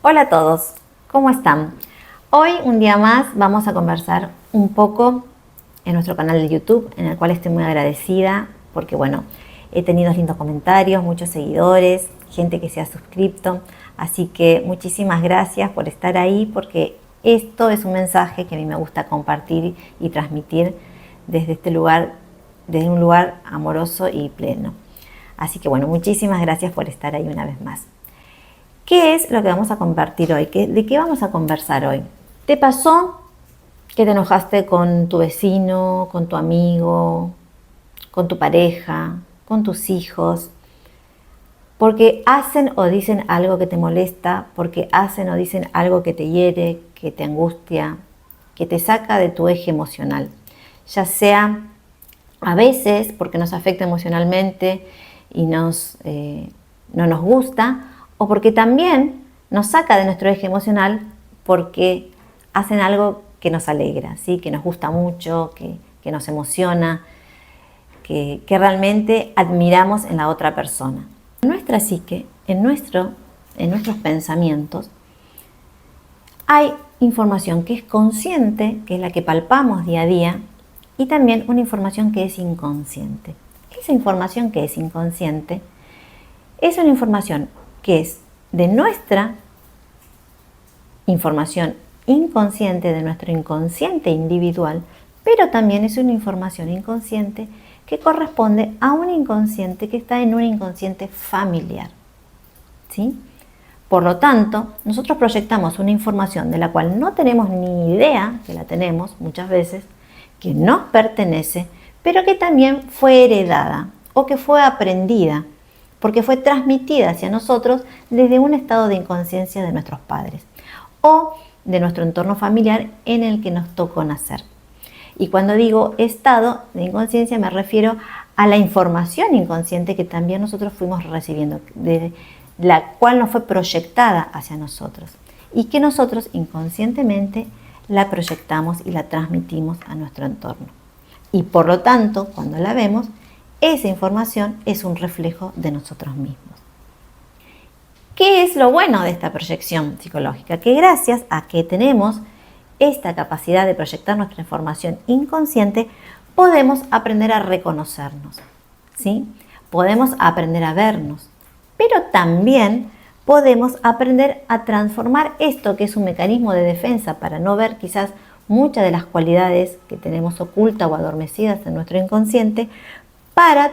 Hola a todos, ¿cómo están? Hoy un día más vamos a conversar un poco en nuestro canal de YouTube, en el cual estoy muy agradecida porque bueno, he tenido lindos comentarios, muchos seguidores, gente que se ha suscrito, así que muchísimas gracias por estar ahí porque esto es un mensaje que a mí me gusta compartir y transmitir desde este lugar, desde un lugar amoroso y pleno. Así que bueno, muchísimas gracias por estar ahí una vez más. ¿Qué es lo que vamos a compartir hoy? ¿De qué vamos a conversar hoy? ¿Te pasó que te enojaste con tu vecino, con tu amigo, con tu pareja, con tus hijos? Porque hacen o dicen algo que te molesta, porque hacen o dicen algo que te hiere, que te angustia, que te saca de tu eje emocional. Ya sea a veces porque nos afecta emocionalmente y no nos gusta, o porque también nos saca de nuestro eje emocional porque hacen algo que nos alegra, ¿sí? Que nos gusta mucho, que nos emociona, que realmente admiramos en la otra persona. En nuestra psique, en nuestros pensamientos, hay información que es consciente, que es la que palpamos día a día, y también una información que es inconsciente. Esa información que es inconsciente es una información que es de nuestra información inconsciente, de nuestro inconsciente individual, pero también es una información inconsciente que corresponde a un inconsciente que está en un inconsciente familiar, ¿sí? Por lo tanto, nosotros proyectamos una información de la cual no tenemos ni idea, que la tenemos muchas veces, que nos pertenece, pero que también fue heredada o que fue aprendida, porque fue transmitida hacia nosotros desde un estado de inconsciencia de nuestros padres o de nuestro entorno familiar en el que nos tocó nacer. Y cuando digo estado de inconsciencia me refiero a la información inconsciente que también nosotros fuimos recibiendo, de la cual nos fue proyectada hacia nosotros y que nosotros inconscientemente la proyectamos y la transmitimos a nuestro entorno. Y por lo tanto, cuando la vemos, esa información es un reflejo de nosotros mismos. ¿Qué es lo bueno de esta proyección psicológica? Que gracias a que tenemos esta capacidad de proyectar nuestra información inconsciente, podemos aprender a reconocernos, ¿sí? Podemos aprender a vernos, pero también podemos aprender a transformar esto, que es un mecanismo de defensa para no ver quizás muchas de las cualidades que tenemos ocultas o adormecidas en nuestro inconsciente, para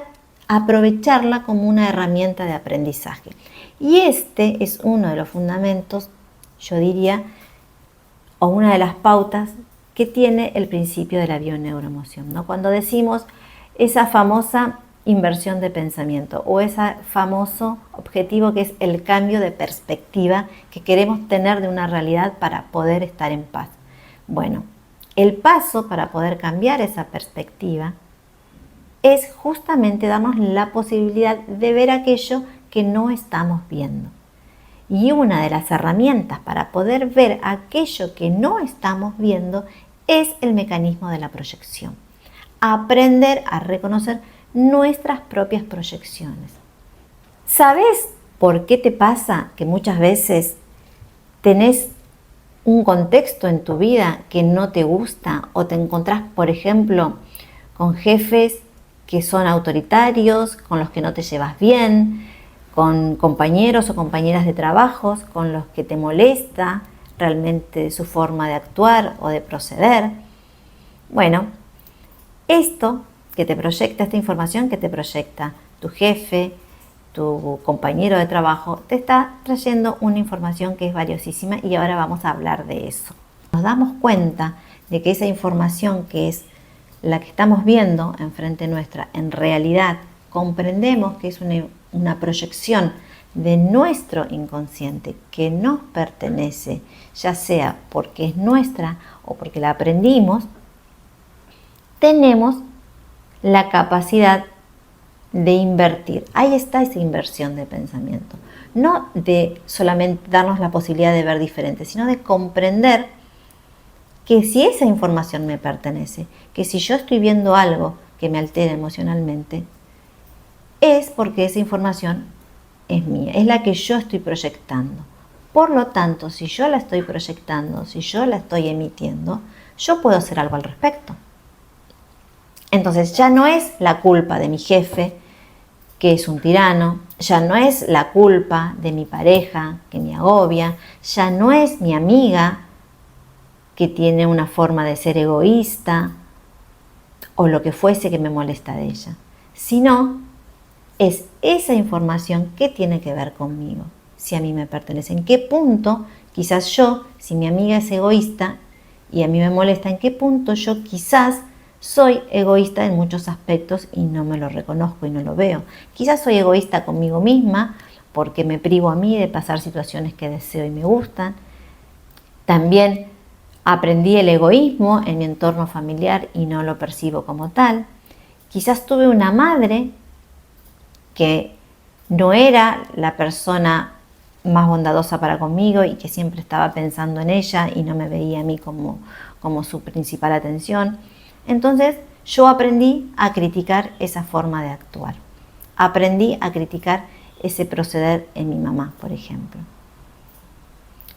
aprovecharla como una herramienta de aprendizaje. Y este es uno de los fundamentos, yo diría, o una de las pautas que tiene el principio de la bioneuroemoción, ¿no? Cuando decimos esa famosa inversión de pensamiento o ese famoso objetivo que es el cambio de perspectiva que queremos tener de una realidad para poder estar en paz. Bueno, el paso para poder cambiar esa perspectiva es justamente darnos la posibilidad de ver aquello que no estamos viendo. Y una de las herramientas para poder ver aquello que no estamos viendo es el mecanismo de la proyección. Aprender a reconocer nuestras propias proyecciones. ¿Sabes por qué te pasa que muchas veces tenés un contexto en tu vida que no te gusta o te encontrás, por ejemplo, con jefes que son autoritarios, con los que no te llevas bien, con compañeros o compañeras de trabajos con los que te molesta realmente su forma de actuar o de proceder? Bueno, esto que te proyecta, esta información que te proyecta tu jefe, tu compañero de trabajo, te está trayendo una información que es valiosísima y ahora vamos a hablar de eso. Nos damos cuenta de que esa información que es la que estamos viendo enfrente nuestra, en realidad comprendemos que es una proyección de nuestro inconsciente que nos pertenece, ya sea porque es nuestra o porque la aprendimos. Tenemos la capacidad de invertir. Ahí está esa inversión de pensamiento. No de solamente darnos la posibilidad de ver diferente, sino de comprender que si esa información me pertenece, que si yo estoy viendo algo que me altera emocionalmente, es porque esa información es mía, es la que yo estoy proyectando. Por lo tanto, si yo la estoy proyectando, si yo la estoy emitiendo, yo puedo hacer algo al respecto. Entonces ya no es la culpa de mi jefe, que es un tirano, ya no es la culpa de mi pareja, que me agobia, ya no es mi amiga, que tiene una forma de ser egoísta, o lo que fuese que me molesta de ella, sino es esa información que tiene que ver conmigo, si a mí me pertenece, en qué punto quizás yo, si mi amiga es egoísta y a mí me molesta, en qué punto yo quizás soy egoísta en muchos aspectos y no me lo reconozco y no lo veo. Quizás soy egoísta conmigo misma porque me privo a mí de pasar situaciones que deseo y me gustan. También aprendí el egoísmo en mi entorno familiar y no lo percibo como tal. Quizás tuve una madre que no era la persona más bondadosa para conmigo y que siempre estaba pensando en ella y no me veía a mí como su principal atención. Entonces yo aprendí a criticar esa forma de actuar. Aprendí a criticar ese proceder en mi mamá, por ejemplo.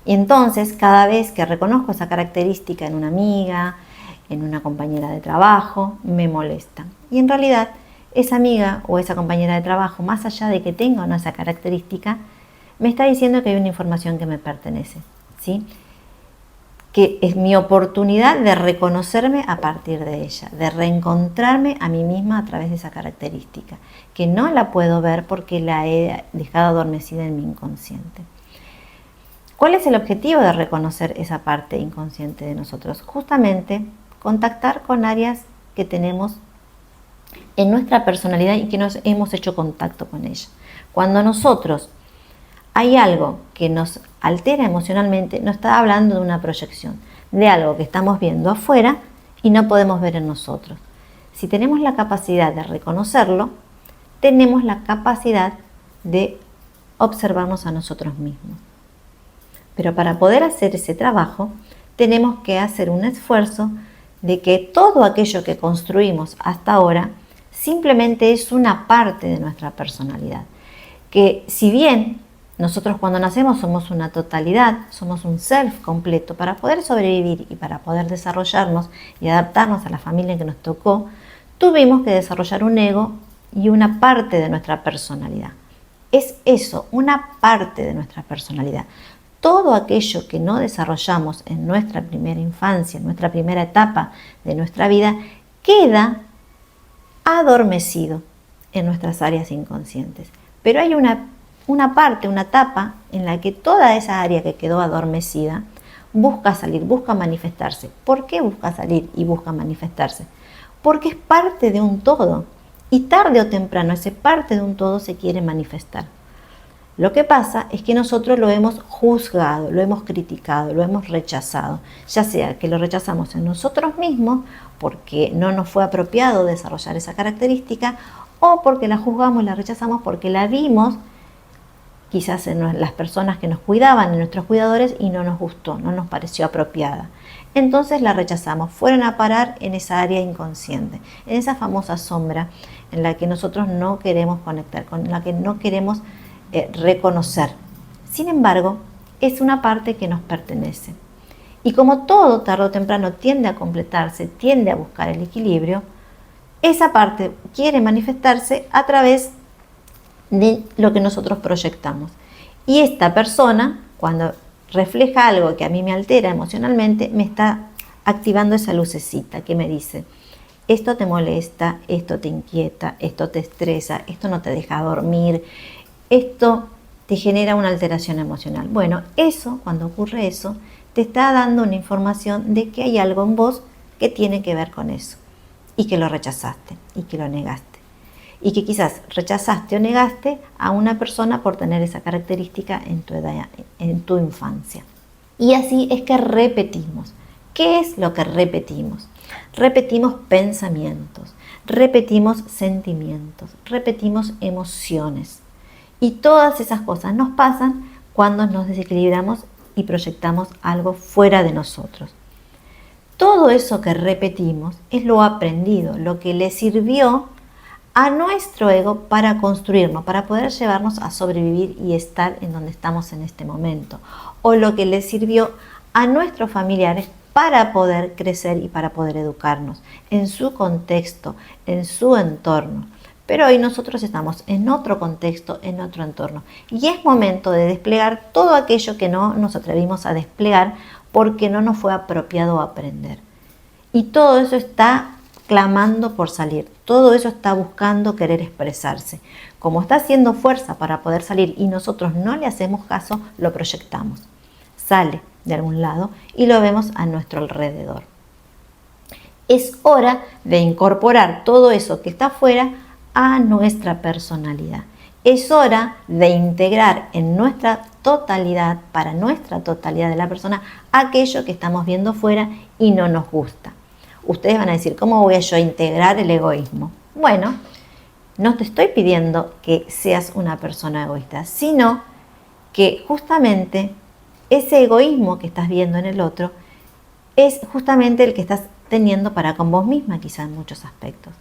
Y entonces cada vez que reconozco esa característica en una amiga, en una compañera de trabajo, me molesta. Y en realidad esa amiga o esa compañera de trabajo, más allá de que tenga o no esa característica, me está diciendo que hay una información que me pertenece, ¿sí? Que es mi oportunidad de reconocerme a partir de ella, de reencontrarme a mí misma a través de esa característica, que no la puedo ver porque la he dejado adormecida en mi inconsciente. ¿Cuál es el objetivo de reconocer esa parte inconsciente de nosotros? Justamente contactar con áreas que tenemos en nuestra personalidad y que nos hemos hecho contacto con ella. Cuando nosotros hay algo que nos altera emocionalmente, no está hablando de una proyección, de algo que estamos viendo afuera y no podemos ver en nosotros. Si tenemos la capacidad de reconocerlo, tenemos la capacidad de observarnos a nosotros mismos. Pero para poder hacer ese trabajo, tenemos que hacer un esfuerzo de que todo aquello que construimos hasta ahora simplemente es una parte de nuestra personalidad. Que si bien nosotros cuando nacemos somos una totalidad, somos un self completo, para poder sobrevivir y para poder desarrollarnos y adaptarnos a la familia que nos tocó, tuvimos que desarrollar un ego y una parte de nuestra personalidad. Es eso, una parte de nuestra personalidad. Todo aquello que no desarrollamos en nuestra primera infancia, en nuestra primera etapa de nuestra vida, queda adormecido en nuestras áreas inconscientes. Pero hay una parte, una etapa en la que toda esa área que quedó adormecida busca salir, busca manifestarse. ¿Por qué busca salir y busca manifestarse? Porque es parte de un todo y tarde o temprano ese parte de un todo se quiere manifestar. Lo que pasa es que nosotros lo hemos juzgado, lo hemos criticado, lo hemos rechazado, ya sea que lo rechazamos en nosotros mismos porque no nos fue apropiado desarrollar esa característica o porque la juzgamos, la rechazamos porque la vimos quizás en las personas que nos cuidaban, en nuestros cuidadores y no nos gustó, no nos pareció apropiada. Entonces la rechazamos, fueron a parar en esa área inconsciente, en esa famosa sombra en la que nosotros no queremos conectar, con la que no queremos reconocer. Sin embargo, es una parte que nos pertenece. Y como todo tarde o temprano tiende a completarse, tiende a buscar el equilibrio, esa parte quiere manifestarse a través de lo que nosotros proyectamos. Y esta persona, cuando refleja algo que a mí me altera emocionalmente, me está activando esa lucecita que me dice: esto te molesta, esto te inquieta, esto te estresa, esto no te deja dormir, esto te genera una alteración emocional. Bueno, eso, cuando ocurre eso, te está dando una información de que hay algo en vos que tiene que ver con eso y que lo rechazaste y que lo negaste y que quizás rechazaste o negaste a una persona por tener esa característica en tu edad, en tu infancia. Y así es que repetimos. ¿Qué es lo que repetimos? Repetimos pensamientos, repetimos sentimientos, repetimos emociones. Y todas esas cosas nos pasan cuando nos desequilibramos y proyectamos algo fuera de nosotros. Todo eso que repetimos es lo aprendido, lo que le sirvió a nuestro ego para construirnos, para poder llevarnos a sobrevivir y estar en donde estamos en este momento. o lo que le sirvió a nuestros familiares para poder crecer y para poder educarnos en su contexto, en su entorno. Pero hoy nosotros estamos en otro contexto, en otro entorno. Y es momento de desplegar todo aquello que no nos atrevimos a desplegar porque no nos fue apropiado aprender. Y todo eso está clamando por salir. Todo eso está buscando querer expresarse. Como está haciendo fuerza para poder salir y nosotros no le hacemos caso, lo proyectamos. Sale de algún lado y lo vemos a nuestro alrededor. Es hora de incorporar todo eso que está afuera a nuestra personalidad. Es hora de integrar en nuestra totalidad, para nuestra totalidad de la persona, aquello que estamos viendo fuera y no nos gusta. Ustedes van a decir, ¿cómo voy yo a integrar el egoísmo? Bueno, no te estoy pidiendo que seas una persona egoísta, sino que justamente ese egoísmo que estás viendo en el otro es justamente el que estás teniendo para con vos misma, quizás en muchos aspectos.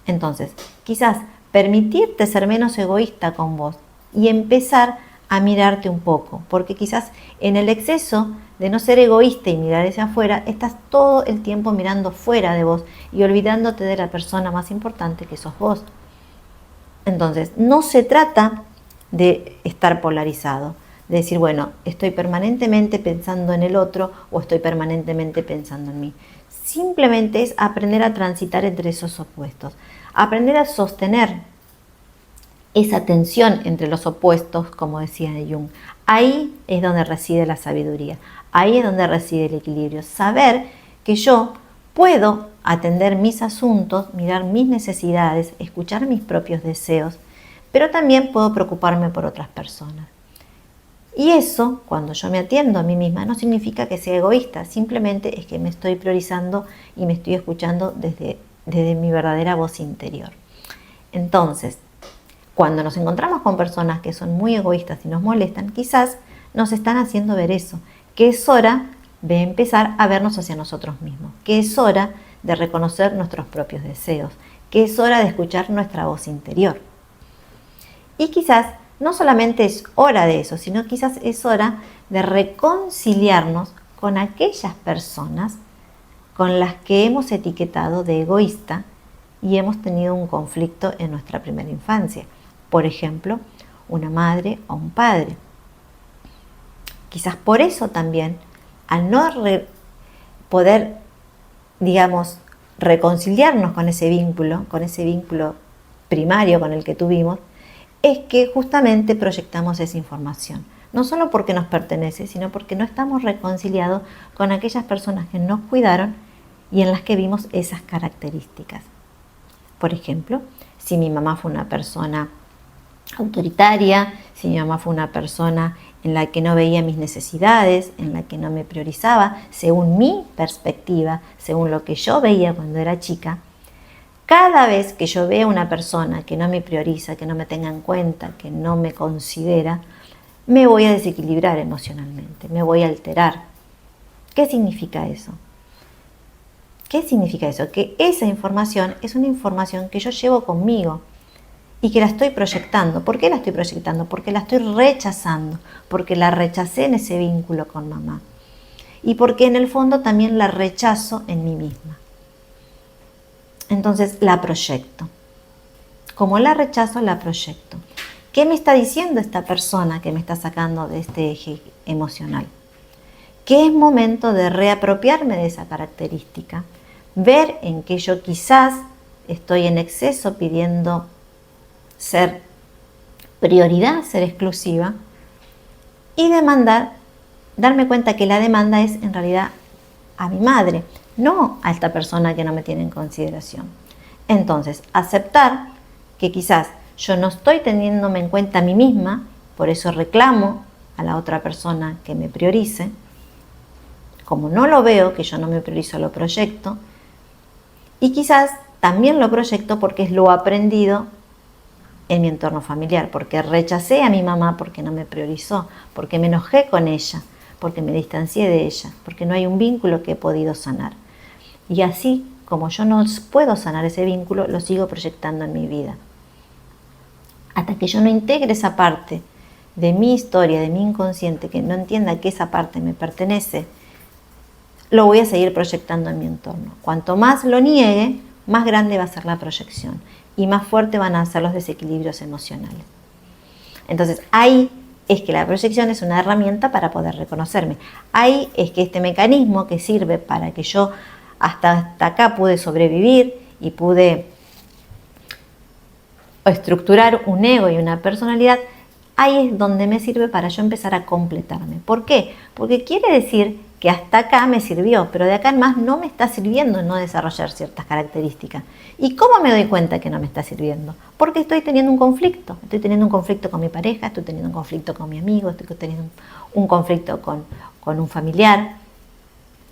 Entonces, quizás permitirte ser menos egoísta con vos y empezar a mirarte un poco, porque quizás en el exceso de no ser egoísta y mirar hacia afuera, estás todo el tiempo mirando fuera de vos y olvidándote de la persona más importante que sos vos. Entonces, no se trata de estar polarizado, de decir, bueno, estoy permanentemente pensando en el otro o estoy permanentemente pensando en mí. Simplemente es aprender a transitar entre esos opuestos, aprender a sostener esa tensión entre los opuestos, como decía Jung. Ahí es donde reside la sabiduría, ahí es donde reside el equilibrio. Saber que yo puedo atender mis asuntos, mirar mis necesidades, escuchar mis propios deseos, pero también puedo preocuparme por otras personas. Y eso, cuando yo me atiendo a mí misma, no significa que sea egoísta, simplemente es que me estoy priorizando y me estoy escuchando desde mi verdadera voz interior. Entonces, cuando nos encontramos con personas que son muy egoístas y nos molestan, quizás nos están haciendo ver eso, que es hora de empezar a vernos hacia nosotros mismos, que es hora de reconocer nuestros propios deseos, que es hora de escuchar nuestra voz interior. Y quizás no solamente es hora de eso, sino quizás es hora de reconciliarnos con aquellas personas con las que hemos etiquetado de egoísta y hemos tenido un conflicto en nuestra primera infancia. Por ejemplo, una madre o un padre. Quizás por eso también, al no poder, reconciliarnos con ese vínculo primario con el que tuvimos, es que justamente proyectamos esa información. No solo porque nos pertenece, sino porque no estamos reconciliados con aquellas personas que nos cuidaron y en las que vimos esas características. Por ejemplo, si mi mamá fue una persona autoritaria, si mi mamá fue una persona en la que no veía mis necesidades, en la que no me priorizaba, según mi perspectiva, según lo que yo veía cuando era chica, cada vez que yo vea una persona que no me prioriza, que no me tenga en cuenta, que no me considera, me voy a desequilibrar emocionalmente, me voy a alterar. ¿Qué significa eso? ¿Qué significa eso? Que esa información es una información que yo llevo conmigo y que la estoy proyectando. ¿Por qué la estoy proyectando? Porque la estoy rechazando, porque la rechacé en ese vínculo con mamá y porque en el fondo también la rechazo en mí misma. Entonces la proyecto. Como la rechazo, la proyecto. ¿Qué me está diciendo esta persona que me está sacando de este eje emocional? Que es momento de reapropiarme de esa característica, ver en que yo quizás estoy en exceso pidiendo ser prioridad, ser exclusiva, y darme cuenta que la demanda es en realidad a mi madre, no a esta persona que no me tiene en consideración. Entonces, aceptar que quizás yo no estoy teniéndome en cuenta a mí misma, por eso reclamo a la otra persona que me priorice. Como no lo veo, que yo no me priorizo, lo proyecto. Y quizás también lo proyecto porque es lo aprendido en mi entorno familiar, porque rechacé a mi mamá porque no me priorizó, porque me enojé con ella, porque me distancié de ella, porque no hay un vínculo que he podido sanar. Y así, como yo no puedo sanar ese vínculo, lo sigo proyectando en mi vida. Hasta que yo no integre esa parte de mi historia, de mi inconsciente, que no entienda que esa parte me pertenece, lo voy a seguir proyectando en mi entorno. Cuanto más lo niegue, más grande va a ser la proyección y más fuerte van a ser los desequilibrios emocionales. Entonces, ahí es que la proyección es una herramienta para poder reconocerme. Ahí es que este mecanismo que sirve para que yo hasta acá pude sobrevivir y pude estructurar un ego y una personalidad, ahí es donde me sirve para yo empezar a completarme. ¿Por qué? Porque quiere decir que hasta acá me sirvió, pero de acá en más no me está sirviendo no desarrollar ciertas características. ¿Y cómo me doy cuenta que no me está sirviendo? Porque estoy teniendo un conflicto. Estoy teniendo un conflicto con mi pareja, estoy teniendo un conflicto con mi amigo, estoy teniendo un conflicto con un familiar.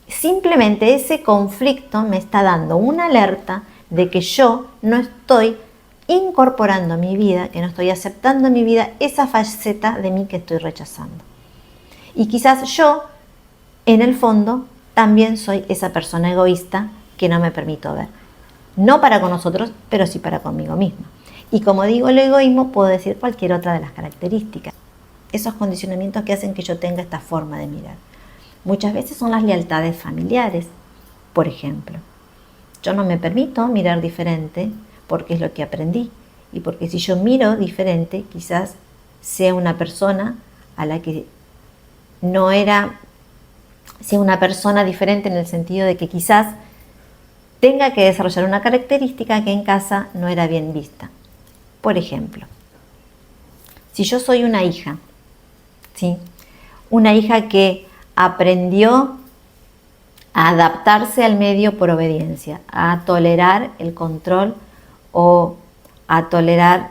Simplemente ese conflicto me está dando una alerta de que yo no estoy incorporando a mi vida, que no estoy aceptando en mi vida esa faceta de mí que estoy rechazando. Y quizás yo, en el fondo, también soy esa persona egoísta que no me permito ver. No para con nosotros, pero sí para conmigo misma. Y como digo el egoísmo, puedo decir cualquier otra de las características. Esos condicionamientos que hacen que yo tenga esta forma de mirar. Muchas veces son las lealtades familiares, por ejemplo. Yo no me permito mirar diferente porque es lo que aprendí. Y porque si yo miro diferente, quizás sea una persona a la que no era, sea una persona diferente en el sentido de que quizás tenga que desarrollar una característica que en casa no era bien vista. Por ejemplo, si yo soy una hija, ¿sí? Una hija que aprendió a adaptarse al medio por obediencia, a tolerar el control o a tolerar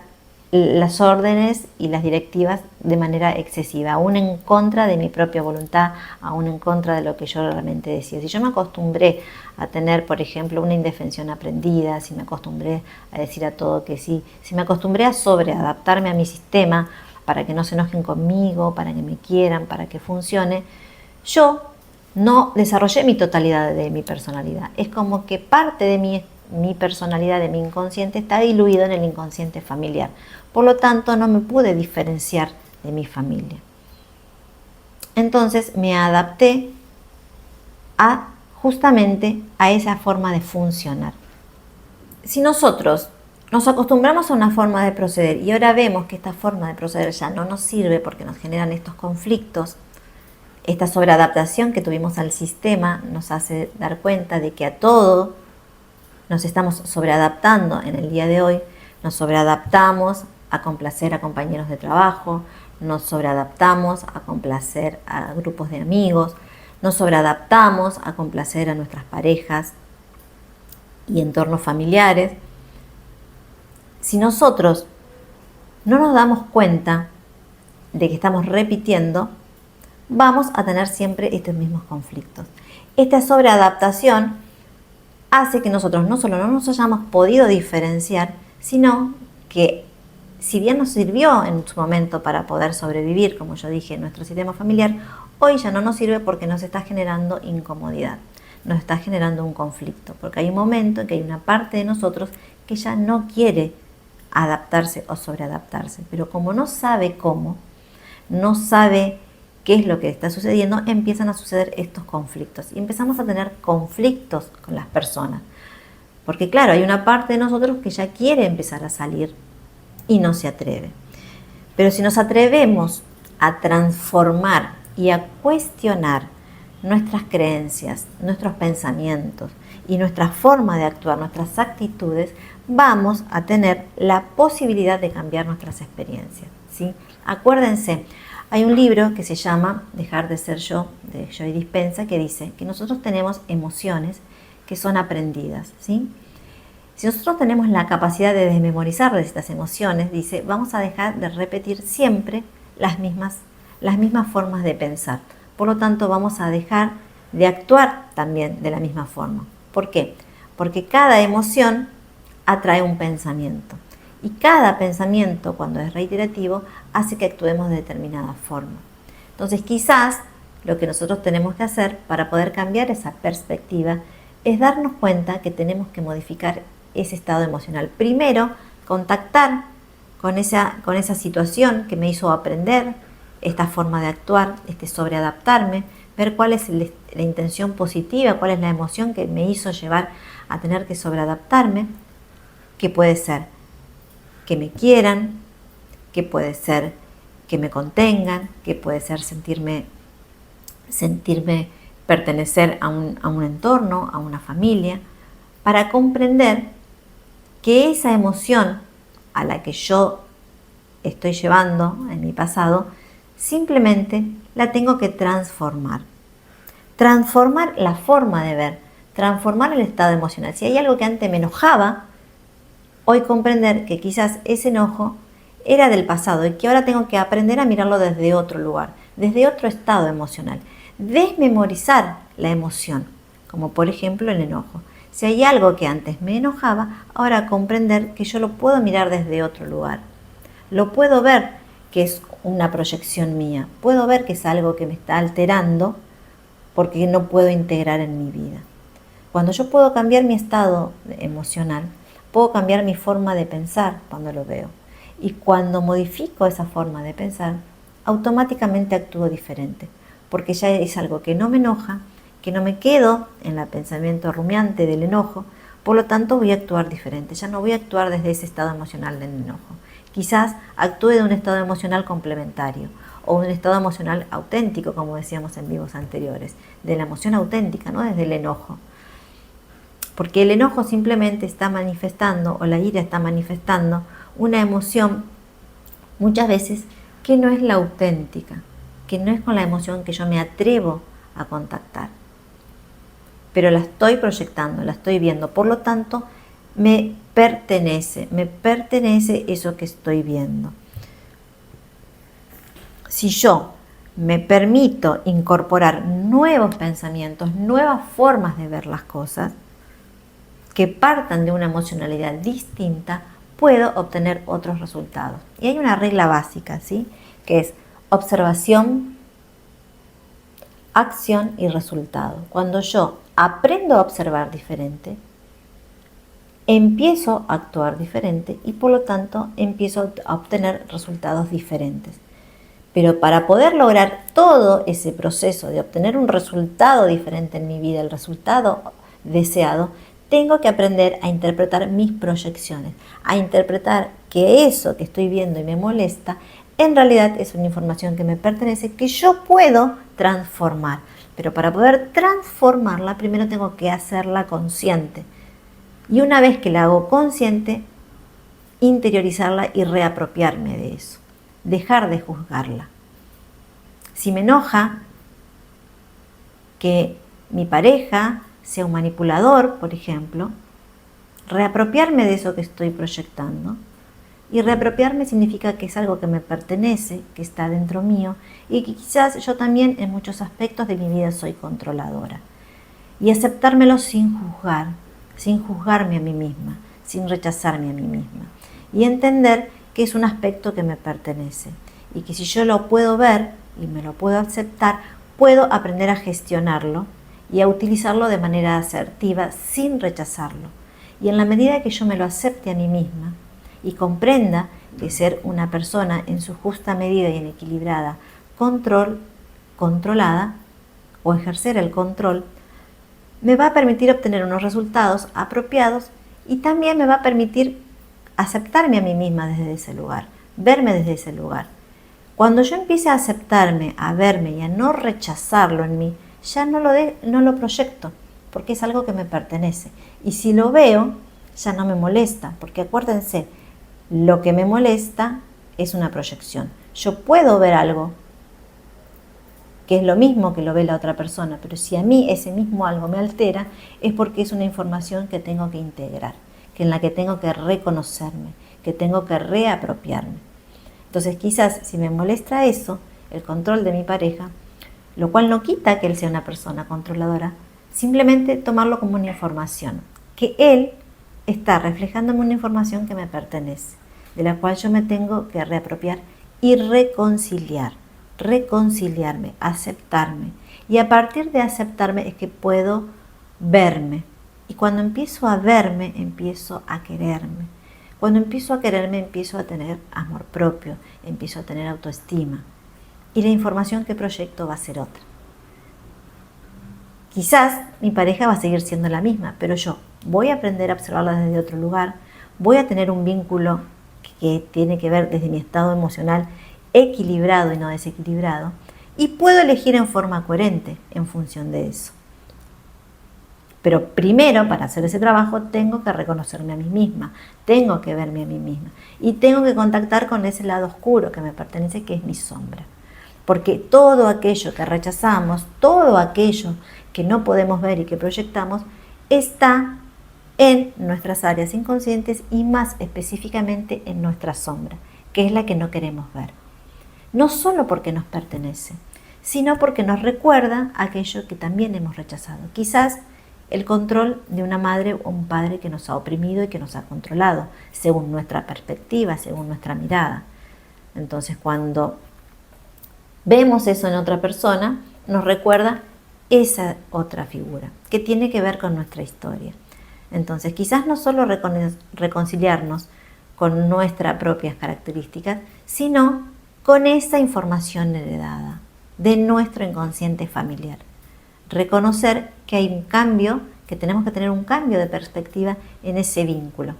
las órdenes y las directivas de manera excesiva, aún en contra de mi propia voluntad, aún en contra de lo que yo realmente decía. Si yo me acostumbré a tener, por ejemplo, una indefensión aprendida, si me acostumbré a decir a todo que sí, si me acostumbré a sobreadaptarme a mi sistema para que no se enojen conmigo, para que me quieran, para que funcione, yo no desarrollé mi totalidad de mi personalidad. Es como que parte de mi personalidad, de mi inconsciente, está diluido en el inconsciente familiar. Por lo tanto, no me pude diferenciar de mi familia. Entonces me adapté justamente a esa forma de funcionar. Si nosotros nos acostumbramos a una forma de proceder y ahora vemos que esta forma de proceder ya no nos sirve porque nos generan estos conflictos, esta sobreadaptación que tuvimos al sistema nos hace dar cuenta de que a todo nos estamos sobreadaptando en el día de hoy, nos sobreadaptamos a complacer a compañeros de trabajo, nos sobreadaptamos a complacer a grupos de amigos, nos sobreadaptamos a complacer a nuestras parejas y entornos familiares. Si nosotros no nos damos cuenta de que estamos repitiendo, vamos a tener siempre estos mismos conflictos. Esta sobreadaptación hace que nosotros no solo no nos hayamos podido diferenciar, sino que si bien nos sirvió en su momento para poder sobrevivir, como yo dije, en nuestro sistema familiar, hoy ya no nos sirve porque nos está generando incomodidad, nos está generando un conflicto, porque hay un momento en que hay una parte de nosotros que ya no quiere adaptarse o sobreadaptarse, pero como no sabe cómo, no sabe qué es lo que está sucediendo, empiezan a suceder estos conflictos y empezamos a tener conflictos con las personas. Porque claro, hay una parte de nosotros que ya quiere empezar a salir y no se atreve. Pero si nos atrevemos a transformar y a cuestionar nuestras creencias, nuestros pensamientos y nuestra forma de actuar, nuestras actitudes, vamos a tener la posibilidad de cambiar nuestras experiencias, ¿sí? Acuérdense, hay un libro que se llama Dejar de ser yo, de Joe Dispenza, que dice que nosotros tenemos emociones que son aprendidas, ¿sí? Si nosotros tenemos la capacidad de desmemorizar estas emociones, dice, vamos a dejar de repetir siempre las mismas formas de pensar. Por lo tanto, vamos a dejar de actuar también de la misma forma. ¿Por qué? Porque cada emoción atrae un pensamiento. Y cada pensamiento, cuando es reiterativo, hace que actuemos de determinada forma. Entonces, quizás lo que nosotros tenemos que hacer para poder cambiar esa perspectiva es darnos cuenta que tenemos que modificar ese estado emocional. Primero, contactar con esa situación que me hizo aprender esta forma de actuar, sobreadaptarme, ver cuál es la intención positiva, cuál es la emoción que me hizo llevar a tener que sobreadaptarme, que puede ser que me quieran, que puede ser que me contengan, que puede ser sentirme pertenecer a un entorno, a una familia, para comprender que esa emoción a la que yo estoy llevando en mi pasado, simplemente la tengo que transformar. Transformar la forma de ver, transformar el estado emocional. Si hay algo que antes me enojaba, hoy comprender que quizás ese enojo era del pasado y que ahora tengo que aprender a mirarlo desde otro lugar, desde otro estado emocional. Desmemorizar la emoción, como por ejemplo el enojo. Si hay algo que antes me enojaba, ahora comprender que yo lo puedo mirar desde otro lugar. Lo puedo ver que es una proyección mía. Puedo ver que es algo que me está alterando porque no puedo integrar en mi vida. Cuando yo puedo cambiar mi estado emocional, puedo cambiar mi forma de pensar cuando lo veo. Y cuando modifico esa forma de pensar, automáticamente actúo diferente, porque ya es algo que no me enoja, que no me quedo en el pensamiento rumiante del enojo, por lo tanto voy a actuar diferente. Ya no voy a actuar desde ese estado emocional del enojo. Quizás actúe de un estado emocional complementario o un estado emocional auténtico, como decíamos en vivos anteriores, de la emoción auténtica, no desde el enojo. Porque el enojo simplemente está manifestando, o la ira está manifestando, una emoción muchas veces que no es la auténtica, que no es con la emoción que yo me atrevo a contactar. Pero la estoy proyectando, la estoy viendo, por lo tanto me pertenece eso que estoy viendo. Si yo me permito incorporar nuevos pensamientos, nuevas formas de ver las cosas, que partan de una emocionalidad distinta, puedo obtener otros resultados. Y hay una regla básica, ¿sí? Que es observación, acción y resultado. Cuando yo aprendo a observar diferente, empiezo a actuar diferente y por lo tanto empiezo a obtener resultados diferentes. Pero para poder lograr todo ese proceso de obtener un resultado diferente en mi vida, el resultado deseado, tengo que aprender a interpretar mis proyecciones, a interpretar que eso que estoy viendo y me molesta, en realidad es una información que me pertenece, que yo puedo transformar. Pero para poder transformarla, primero tengo que hacerla consciente. Y una vez que la hago consciente, interiorizarla y reapropiarme de eso. Dejar de juzgarla. Si me enoja que mi pareja sea un manipulador, por ejemplo, reapropiarme de eso que estoy proyectando. Y reapropiarme significa que es algo que me pertenece, que está dentro mío y que quizás yo también en muchos aspectos de mi vida soy controladora. Y aceptármelo sin juzgarme a mí misma, sin rechazarme a mí misma. Y entender que es un aspecto que me pertenece y que si yo lo puedo ver y me lo puedo aceptar, puedo aprender a gestionarlo y a utilizarlo de manera asertiva sin rechazarlo. Y en la medida que yo me lo acepte a mí misma y comprenda que ser una persona en su justa medida y en equilibrada, controlada o ejercer el control, me va a permitir obtener unos resultados apropiados y también me va a permitir aceptarme a mí misma desde ese lugar, verme desde ese lugar. Cuando yo empiece a aceptarme, a verme y a no rechazarlo en mí, ya no lo proyecto, porque es algo que me pertenece. Y si lo veo, ya no me molesta, porque acuérdense, lo que me molesta es una proyección. Yo puedo ver algo que es lo mismo que lo ve la otra persona, pero si a mí ese mismo algo me altera, es porque es una información que tengo que integrar, en la que tengo que reconocerme, que tengo que reapropiarme. Entonces quizás si me molesta eso, el control de mi pareja, lo cual no quita que él sea una persona controladora, simplemente tomarlo como una información, que él está reflejándome una información que me pertenece, de la cual yo me tengo que reapropiar y reconciliarme, aceptarme. Y a partir de aceptarme es que puedo verme. Y cuando empiezo a verme, empiezo a quererme. Cuando empiezo a quererme, empiezo a tener amor propio, empiezo a tener autoestima. Y la información que proyecto va a ser otra. Quizás mi pareja va a seguir siendo la misma, pero yo voy a aprender a observarla desde otro lugar, voy a tener un vínculo que tiene que ver desde mi estado emocional equilibrado y no desequilibrado, y puedo elegir en forma coherente en función de eso. Pero primero, para hacer ese trabajo, tengo que reconocerme a mí misma, tengo que verme a mí misma y tengo que contactar con ese lado oscuro que me pertenece, que es mi sombra. Porque todo aquello que rechazamos, todo aquello que no podemos ver y que proyectamos, está en nuestras áreas inconscientes y más específicamente en nuestra sombra, que es la que no queremos ver. No solo porque nos pertenece, sino porque nos recuerda aquello que también hemos rechazado. Quizás el control de una madre o un padre que nos ha oprimido y que nos ha controlado, según nuestra perspectiva, según nuestra mirada. Entonces, cuando vemos eso en otra persona, nos recuerda esa otra figura, que tiene que ver con nuestra historia. Entonces, quizás no solo reconciliarnos con nuestras propias características, sino con esa información heredada de nuestro inconsciente familiar. Reconocer que hay un cambio, que tenemos que tener un cambio de perspectiva en ese vínculo.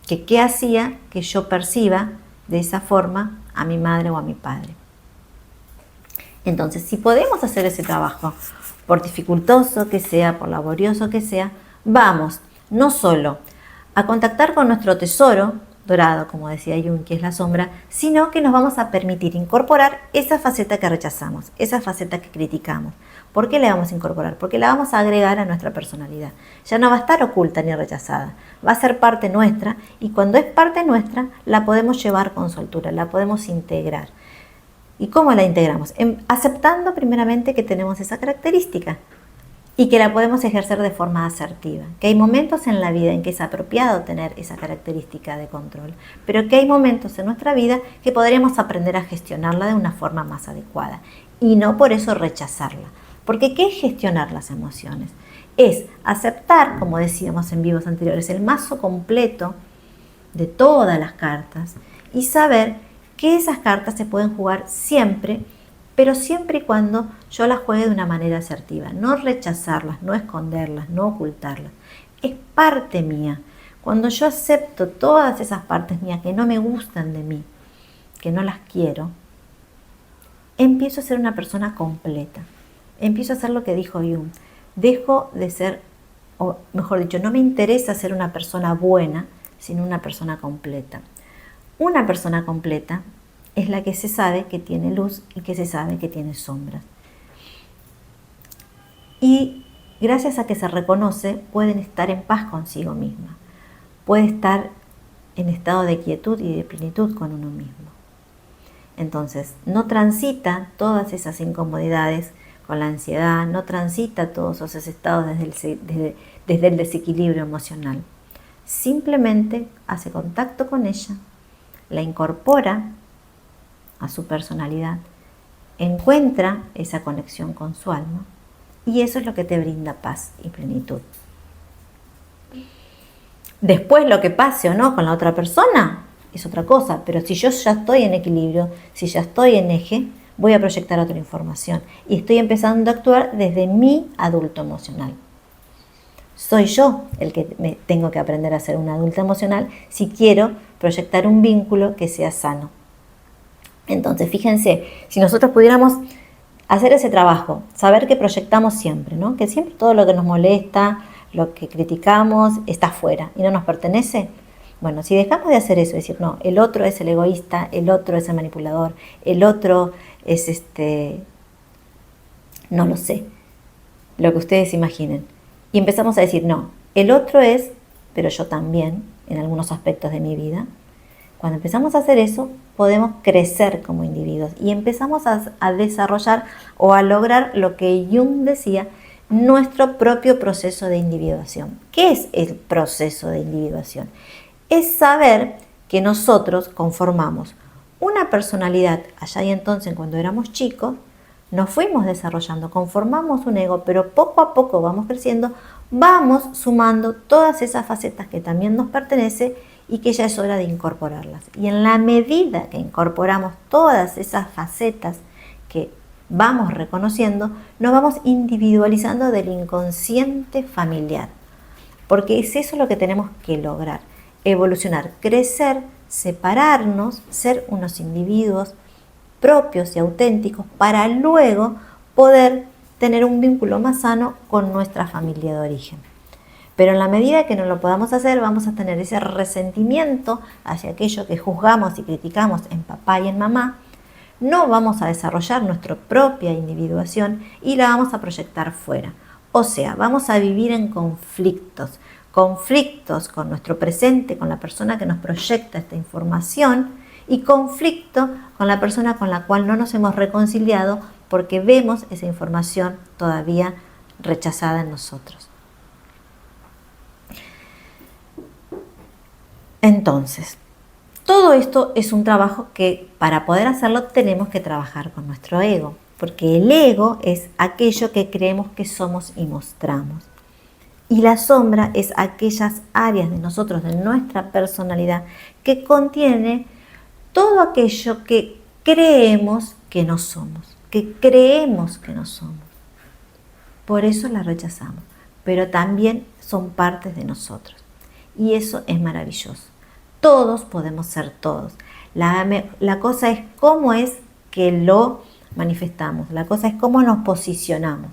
Que qué hacía que yo perciba de esa forma a mi madre o a mi padre. Entonces, si podemos hacer ese trabajo, por dificultoso que sea, por laborioso que sea, vamos no solo a contactar con nuestro tesoro dorado, como decía Jung, que es la sombra, sino que nos vamos a permitir incorporar esa faceta que rechazamos, esa faceta que criticamos. ¿Por qué la vamos a incorporar? Porque la vamos a agregar a nuestra personalidad. Ya no va a estar oculta ni rechazada, va a ser parte nuestra y cuando es parte nuestra la podemos llevar con soltura, la podemos integrar. ¿Y cómo la integramos? Aceptando primeramente que tenemos esa característica y que la podemos ejercer de forma asertiva. Que hay momentos en la vida en que es apropiado tener esa característica de control, pero que hay momentos en nuestra vida que podríamos aprender a gestionarla de una forma más adecuada y no por eso rechazarla. Porque ¿qué es gestionar las emociones? Es aceptar, como decíamos en vivos anteriores, el mazo completo de todas las cartas y saber que esas cartas se pueden jugar siempre, pero siempre y cuando yo las juegue de una manera asertiva. No rechazarlas, no esconderlas, no ocultarlas. Es parte mía. Cuando yo acepto todas esas partes mías que no me gustan de mí, que no las quiero, empiezo a ser una persona completa. Empiezo a hacer lo que dijo Jung. Dejo de ser, o mejor dicho, no me interesa ser una persona buena, sino una persona completa. Una persona completa es la que se sabe que tiene luz y que se sabe que tiene sombras. Y gracias a que se reconoce, pueden estar en paz consigo misma. Puede estar en estado de quietud y de plenitud con uno mismo. Entonces, no transita todas esas incomodidades con la ansiedad, no transita todos esos estados desde el desequilibrio emocional. Simplemente hace contacto con ella, la incorpora a su personalidad, encuentra esa conexión con su alma y eso es lo que te brinda paz y plenitud. Después lo que pase o no con la otra persona es otra cosa, pero si yo ya estoy en equilibrio, si ya estoy en eje, voy a proyectar otra información y estoy empezando a actuar desde mi adulto emocional. Soy yo el que me tengo que aprender a ser un adulto emocional si quiero proyectar un vínculo que sea sano. Entonces, fíjense, si nosotros pudiéramos hacer ese trabajo, saber que proyectamos siempre, ¿no? Que siempre todo lo que nos molesta, lo que criticamos, está afuera y no nos pertenece. Bueno, si dejamos de hacer eso, decir, no, el otro es el egoísta, el otro es el manipulador, el otro es no lo sé, lo que ustedes imaginen. Y empezamos a decir, no, el otro es, pero yo también, en algunos aspectos de mi vida. Cuando empezamos a hacer eso, podemos crecer como individuos y empezamos a desarrollar o a lograr lo que Jung decía, nuestro propio proceso de individuación. ¿Qué es el proceso de individuación? Es saber que nosotros conformamos una personalidad allá y entonces cuando éramos chicos, nos fuimos desarrollando, conformamos un ego, pero poco a poco vamos creciendo, vamos sumando todas esas facetas que también nos pertenecen y que ya es hora de incorporarlas. Y en la medida que incorporamos todas esas facetas que vamos reconociendo, nos vamos individualizando del inconsciente familiar. Porque es eso lo que tenemos que lograr, evolucionar, crecer, separarnos, ser unos individuos propios y auténticos para luego poder tener un vínculo más sano con nuestra familia de origen. Pero en la medida que no lo podamos hacer, vamos a tener ese resentimiento hacia aquello que juzgamos y criticamos en papá y en mamá. No vamos a desarrollar nuestra propia individuación y la vamos a proyectar fuera. O sea, vamos a vivir en conflictos con nuestro presente, con la persona que nos proyecta esta información y conflicto con la persona con la cual no nos hemos reconciliado porque vemos esa información todavía rechazada en nosotros. Entonces, todo esto es un trabajo que para poder hacerlo tenemos que trabajar con nuestro ego, porque el ego es aquello que creemos que somos y mostramos. Y la sombra es aquellas áreas de nosotros, de nuestra personalidad, que contiene todo aquello que creemos que no somos, que creemos que no somos. Por eso la rechazamos, pero también son partes de nosotros. Y eso es maravilloso. Todos podemos ser todos. La cosa es cómo es que lo manifestamos, la cosa es cómo nos posicionamos.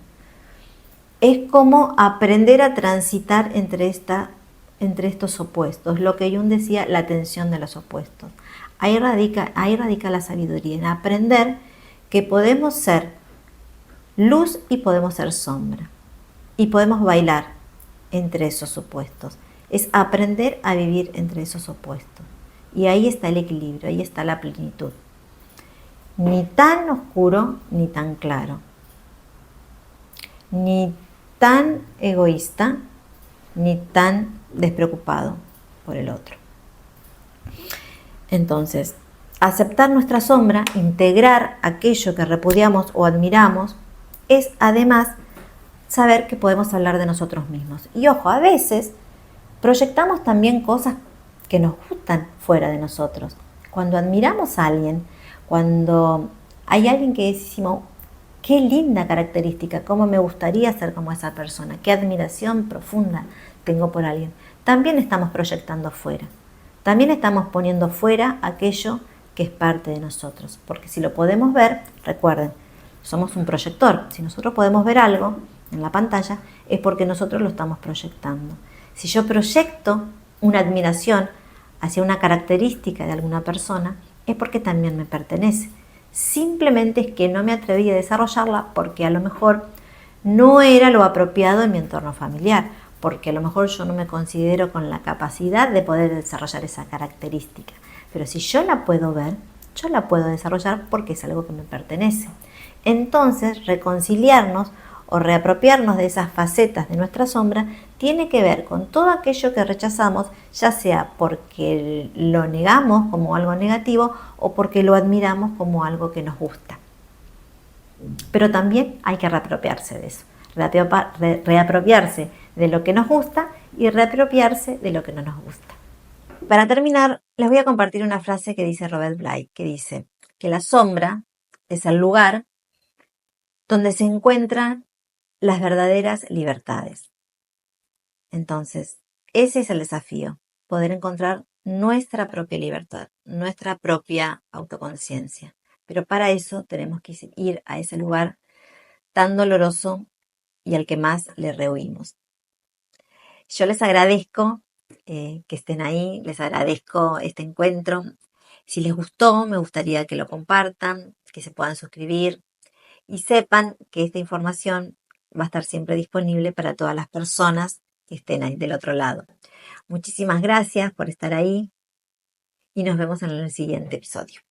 Es como aprender a transitar entre estos opuestos, lo que Jung decía, la tensión de los opuestos. Ahí radica la sabiduría, en aprender que podemos ser luz y podemos ser sombra. Y podemos bailar entre esos opuestos. Es aprender a vivir entre esos opuestos. Y ahí está el equilibrio, ahí está la plenitud. Ni tan oscuro ni tan claro. Ni tan egoísta ni tan despreocupado por el otro. Entonces, aceptar nuestra sombra, integrar aquello que repudiamos o admiramos, es además saber que podemos hablar de nosotros mismos. Y ojo, a veces proyectamos también cosas que nos gustan fuera de nosotros. Cuando admiramos a alguien, cuando hay alguien que decimos, qué linda característica, cómo me gustaría ser como esa persona, qué admiración profunda tengo por alguien, también estamos proyectando fuera. También estamos poniendo fuera aquello que es parte de nosotros. Porque si lo podemos ver, recuerden, somos un proyector. Si nosotros podemos ver algo en la pantalla, es porque nosotros lo estamos proyectando. Si yo proyecto una admiración hacia una característica de alguna persona, es porque también me pertenece. Simplemente es que no me atreví a desarrollarla porque a lo mejor no era lo apropiado en mi entorno familiar, porque a lo mejor yo no me considero con la capacidad de poder desarrollar esa característica. Pero si yo la puedo ver, yo la puedo desarrollar porque es algo que me pertenece. Entonces, reconciliarnos o reapropiarnos de esas facetas de nuestra sombra tiene que ver con todo aquello que rechazamos, ya sea porque lo negamos como algo negativo o porque lo admiramos como algo que nos gusta. Pero también hay que reapropiarse de eso, reapropiarse de lo que nos gusta y reapropiarse de lo que no nos gusta. Para terminar, les voy a compartir una frase que dice Robert Bly, que dice que la sombra es el lugar donde se encuentran las verdaderas libertades. Entonces, ese es el desafío, poder encontrar nuestra propia libertad, nuestra propia autoconciencia. Pero para eso tenemos que ir a ese lugar tan doloroso y al que más le rehuimos. Yo les agradezco que estén ahí, les agradezco este encuentro. Si les gustó, me gustaría que lo compartan, que se puedan suscribir y sepan que esta información va a estar siempre disponible para todas las personas que estén ahí del otro lado. Muchísimas gracias por estar ahí y nos vemos en el siguiente episodio.